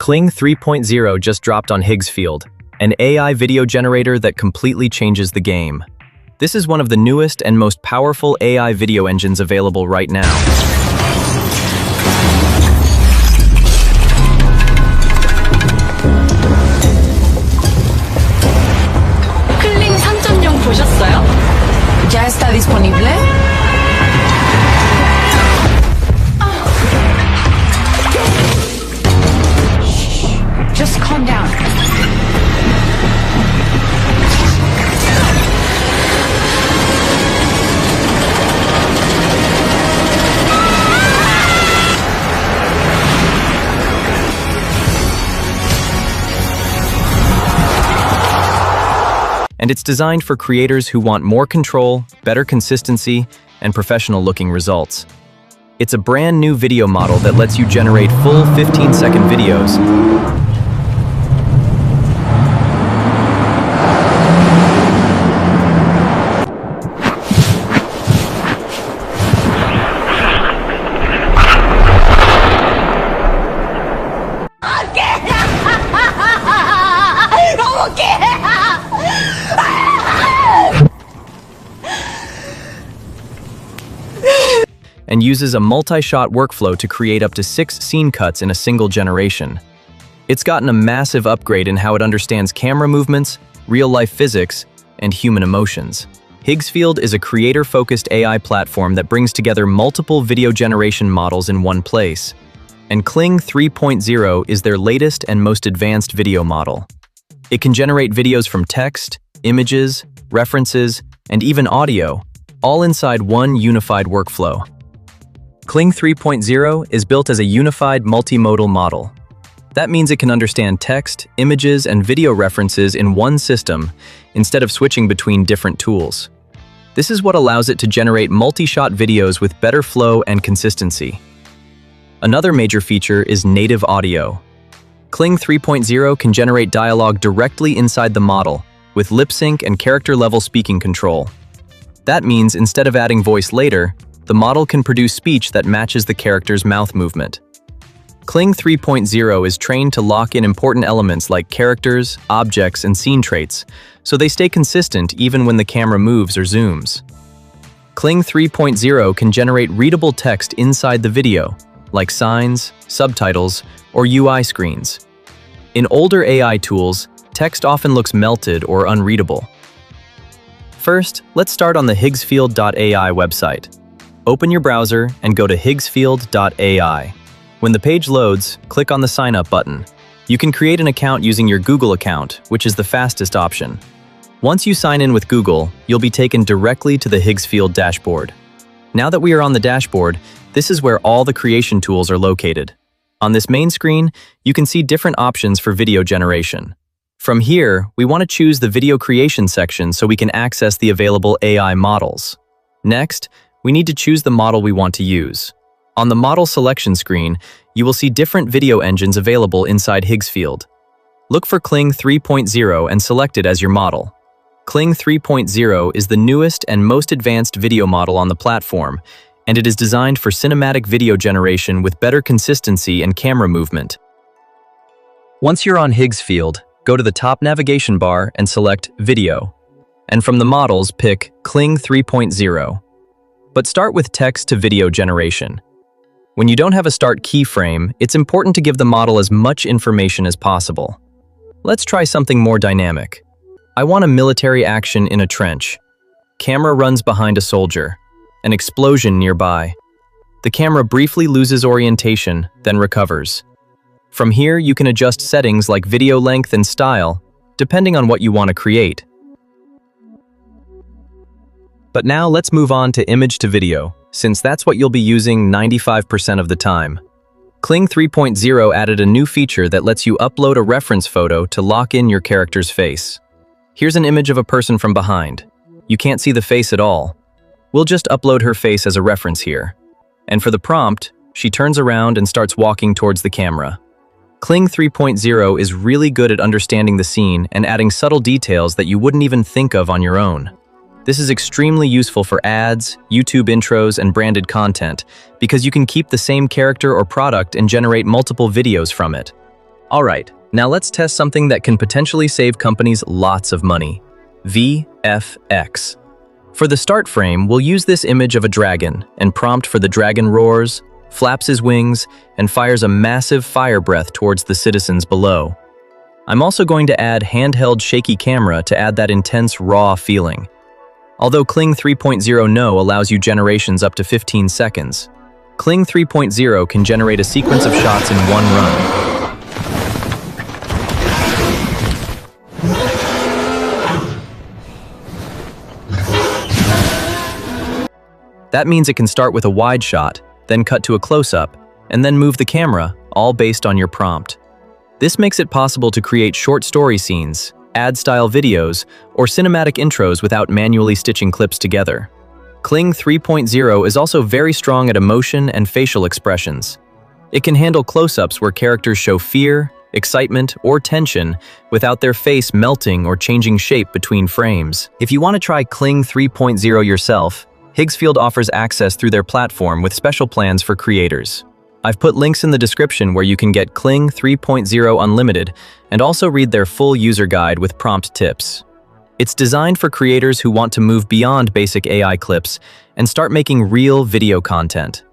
Kling 3.0 just dropped on Higgsfield, an AI video generator that completely changes the game. This is one of the newest and most powerful AI video engines available right now. Kling 3.0 보셨어요? ¿Ya está disponible? Just calm down. And it's designed for creators who want more control, better consistency, and professional-looking results. It's a brand new video model that lets you generate full 15-second videos. And uses a multi-shot workflow to create up to 6 scene cuts in a single generation. It's gotten a massive upgrade in how it understands camera movements, real-life physics, and human emotions. Higgsfield is a creator-focused AI platform that brings together multiple video generation models in one place. And Kling 3.0 is their latest and most advanced video model. It can generate videos from text, images, references, and even audio, all inside one unified workflow. Kling 3.0 is built as a unified multimodal model. That means it can understand text, images, and video references in one system instead of switching between different tools. This is what allows it to generate multi-shot videos with better flow and consistency. Another major feature is native audio. Kling 3.0 can generate dialogue directly inside the model, with lip sync and character-level speaking control. That means instead of adding voice later, the model can produce speech that matches the character's mouth movement. Kling 3.0 is trained to lock in important elements like characters, objects, and scene traits, so they stay consistent even when the camera moves or zooms. Kling 3.0 can generate readable text inside the video, like signs, subtitles, or UI screens. In older AI tools, text often looks melted or unreadable. First, let's start on the Higgsfield.ai website. Open your browser and go to Higgsfield.ai. When the page loads, click on the Sign Up button. You can create an account using your Google account, which is the fastest option. Once you sign in with Google, you'll be taken directly to the Higgsfield dashboard. Now that we are on the dashboard, this is where all the creation tools are located. On this main screen, you can see different options for video generation. From here, we want to choose the video creation section so we can access the available AI models. Next, we need to choose the model we want to use. On the model selection screen, you will see different video engines available inside Higgsfield. Look for Kling 3.0 and select it as your model. Kling 3.0 is the newest and most advanced video model on the platform, and it is designed for cinematic video generation with better consistency and camera movement. Once you're on Higgsfield, go to the top navigation bar and select Video. And from the models, pick Kling 3.0. But start with text-to-video generation. When you don't have a start keyframe, it's important to give the model as much information as possible. Let's try something more dynamic. I want a military action in a trench. Camera runs behind a soldier. An explosion nearby. The camera briefly loses orientation, then recovers. From here, you can adjust settings like video length and style, depending on what you want to create. But now let's move on to image to video, since that's what you'll be using 95% of the time. Kling 3.0 added a new feature that lets you upload a reference photo to lock in your character's face. Here's an image of a person from behind. You can't see the face at all. We'll just upload her face as a reference here. And for the prompt, she turns around and starts walking towards the camera. Kling 3.0 is really good at understanding the scene and adding subtle details that you wouldn't even think of on your own. This is extremely useful for ads, YouTube intros, and branded content because you can keep the same character or product and generate multiple videos from it. Alright, now let's test something that can potentially save companies lots of money. VFX. For the start frame, we'll use this image of a dragon and prompt for the dragon roars, flaps his wings, and fires a massive fire breath towards the citizens below. I'm also going to add handheld shaky camera to add that intense raw feeling. Although Kling 3.0 No allows you generations up to 15 seconds, Kling 3.0 can generate a sequence of shots in one run. That means it can start with a wide shot, then cut to a close-up, and then move the camera, all based on your prompt. This makes it possible to create short story scenes, ad-style videos, or cinematic intros without manually stitching clips together. Kling 3.0 is also very strong at emotion and facial expressions. It can handle close-ups where characters show fear, excitement, or tension without their face melting or changing shape between frames. If you want to try Kling 3.0 yourself, Higgsfield offers access through their platform with special plans for creators. I've put links in the description where you can get Kling 3.0 Unlimited and also read their full user guide with prompt tips. It's designed for creators who want to move beyond basic AI clips and start making real video content.